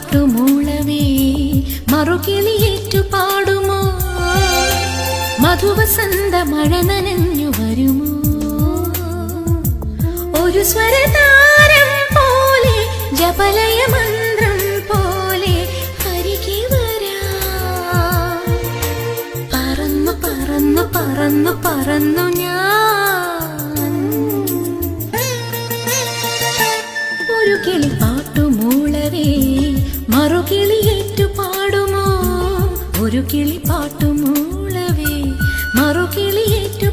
പാട്ടുമൂളവേ മറുകിളിയേറ്റു പാടുമോ മധുവസന്ത മഴ നനഞ്ഞു വരുമോ ഒരു സ്വരതാരം പോലെ ജപലയ മന്ത്രം പോലെ അരികെ വരാം പറന്നു പറന്നു പറന്നു പറന്നു ഞാൻ ഒരു കിളി പാട്ടുമൂളവേ മറുകിളിയേറ്റു പാടുമോ ഒരു കിളി പാട്ടുമൂളവേ മറുകിളിയേറ്റു